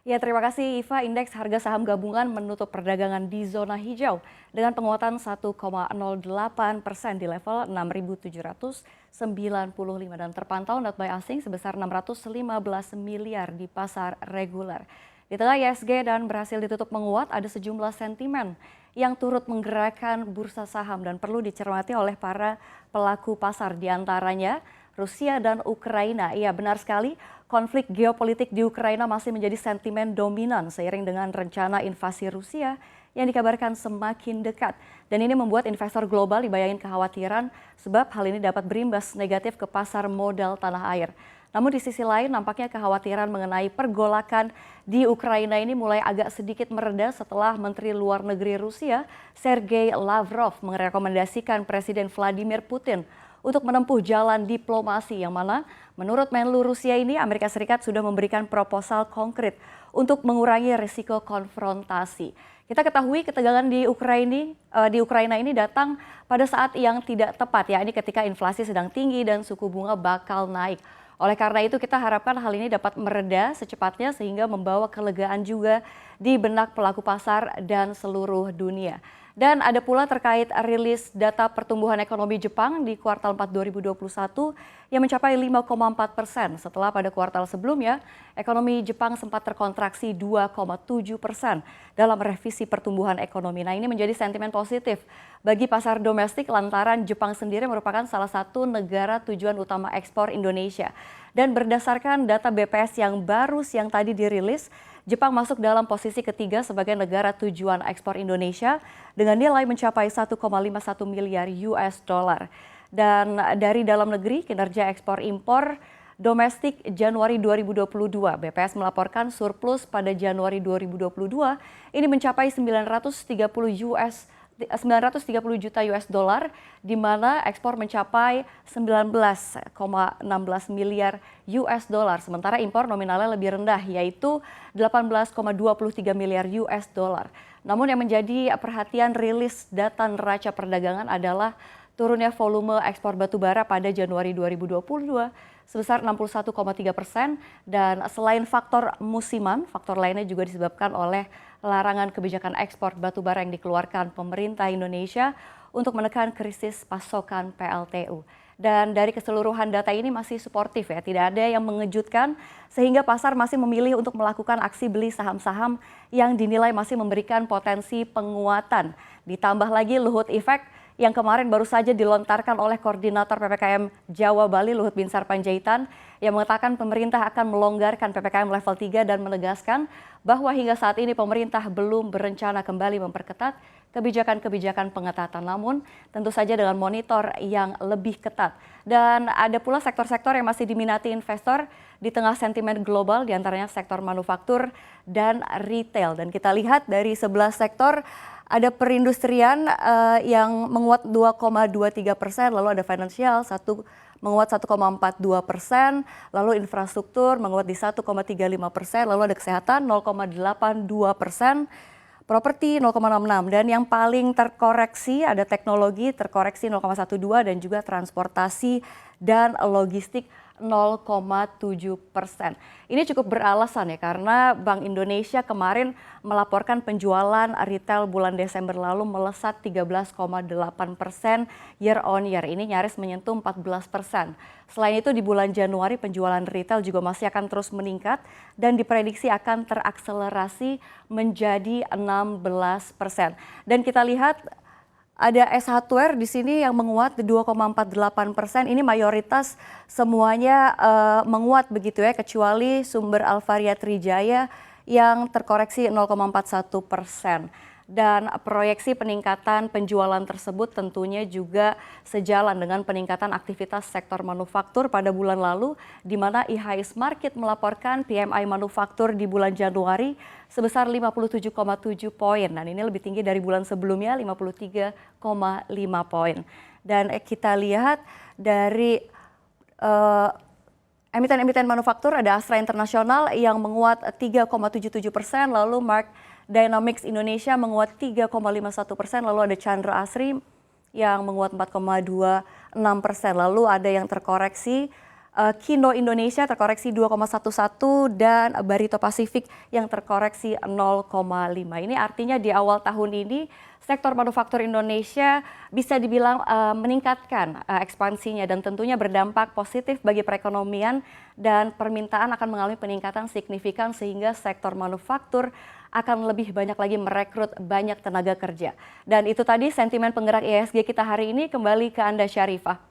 Ya, terima kasih Iva. Indeks harga saham gabungan menutup perdagangan di zona hijau dengan penguatan 1,08% di level 6.795 dan terpantau net buy asing sebesar 615 miliar di pasar reguler. Di tengah ISG dan berhasil ditutup menguat, ada sejumlah sentimen yang turut menggerakkan bursa saham dan perlu dicermati oleh para pelaku pasar, diantaranya Rusia dan Ukraina. Iya, benar sekali. Konflik geopolitik di Ukraina masih menjadi sentimen dominan seiring dengan rencana invasi Rusia yang dikabarkan semakin dekat. Dan ini membuat investor global dibayangin kekhawatiran sebab hal ini dapat berimbas negatif ke pasar modal tanah air. Namun di sisi lain nampaknya kekhawatiran mengenai pergolakan di Ukraina ini mulai agak sedikit mereda setelah Menteri Luar Negeri Rusia Sergei Lavrov merekomendasikan Presiden Vladimir Putin untuk menempuh jalan diplomasi yang mana menurut Menlu Rusia ini Amerika Serikat sudah memberikan proposal konkret untuk mengurangi risiko konfrontasi. Kita ketahui ketegangan di Ukraina ini datang pada saat yang tidak tepat, ya, ini ketika inflasi sedang tinggi dan suku bunga bakal naik. Oleh karena itu kita harapkan hal ini dapat mereda secepatnya sehingga membawa kelegaan juga di benak pelaku pasar dan seluruh dunia. Dan ada pula terkait rilis data pertumbuhan ekonomi Jepang di kuartal 4 2021 yang mencapai 5,4% setelah pada kuartal sebelumnya ekonomi Jepang sempat terkontraksi 2,7% dalam revisi pertumbuhan ekonomi. Nah, ini menjadi sentimen positif bagi pasar domestik lantaran Jepang sendiri merupakan salah satu negara tujuan utama ekspor Indonesia. Dan berdasarkan data BPS yang baru siang tadi dirilis, Jepang masuk dalam posisi ketiga sebagai negara tujuan ekspor Indonesia dengan nilai mencapai 1,51 miliar US dollar. Dan dari dalam negeri, kinerja ekspor impor domestik Januari 2022, BPS melaporkan surplus pada Januari 2022 ini mencapai 930 juta US dollar, di mana ekspor mencapai 19,16 miliar US dollar, sementara impor nominalnya lebih rendah yaitu 18,23 miliar US dollar. Namun yang menjadi perhatian rilis data neraca perdagangan adalah turunnya volume ekspor batubara pada Januari 2022 sebesar 61,3%, dan selain faktor musiman, faktor lainnya juga disebabkan oleh larangan kebijakan ekspor batubara yang dikeluarkan pemerintah Indonesia untuk menekan krisis pasokan PLTU. Dan dari keseluruhan data ini masih suportif, ya, tidak ada yang mengejutkan sehingga pasar masih memilih untuk melakukan aksi beli saham-saham yang dinilai masih memberikan potensi penguatan. Ditambah lagi Luhut Effect yang kemarin baru saja dilontarkan oleh Koordinator PPKM Jawa Bali Luhut Binsar Panjaitan yang mengatakan pemerintah akan melonggarkan PPKM level 3 dan menegaskan bahwa hingga saat ini pemerintah belum berencana kembali memperketat kebijakan-kebijakan pengetatan, namun tentu saja dengan monitor yang lebih ketat. Dan ada pula sektor-sektor yang masih diminati investor di tengah sentimen global, diantaranya sektor manufaktur dan retail. Dan kita lihat dari 11 sektor, ada perindustrian yang menguat 2,23%, lalu ada financial menguat 1,42%, lalu infrastruktur menguat di 1,35%, lalu ada kesehatan 0,82%, properti 0,66, dan yang paling terkoreksi ada teknologi terkoreksi 0,12 dan juga transportasi dan logistik 0,7%. Ini cukup beralasan, ya, karena Bank Indonesia kemarin melaporkan penjualan retail bulan Desember lalu melesat 13,8% year on year. Ini nyaris menyentuh 14%. Selain itu di bulan Januari penjualan retail juga masih akan terus meningkat dan diprediksi akan terakselerasi menjadi 16%. Dan kita lihat ada S Hardware di sini yang menguat 2,48%. Ini mayoritas semuanya menguat begitu, ya, kecuali Sumber Alvaria Trijaya yang terkoreksi 0,41%. Dan proyeksi peningkatan penjualan tersebut tentunya juga sejalan dengan peningkatan aktivitas sektor manufaktur pada bulan lalu, di mana IHS Markit melaporkan PMI manufaktur di bulan Januari sebesar 57,7 poin. Dan ini lebih tinggi dari bulan sebelumnya 53,5 poin. Dan kita lihat dari emiten-emiten manufaktur ada Astra Internasional yang menguat 3,77%, lalu Mark Dynamics Indonesia menguat 3,51%, lalu ada Chandra Asri yang menguat 4,26%, lalu ada yang terkoreksi Kino Indonesia terkoreksi 2,11 dan Barito Pasifik yang terkoreksi 0,5. Ini artinya di awal tahun ini sektor manufaktur Indonesia bisa dibilang meningkatkan ekspansinya dan tentunya berdampak positif bagi perekonomian dan permintaan akan mengalami peningkatan signifikan sehingga sektor manufaktur akan lebih banyak lagi merekrut banyak tenaga kerja. Dan itu tadi sentimen penggerak IHSG kita hari ini, kembali ke Anda Syarifah.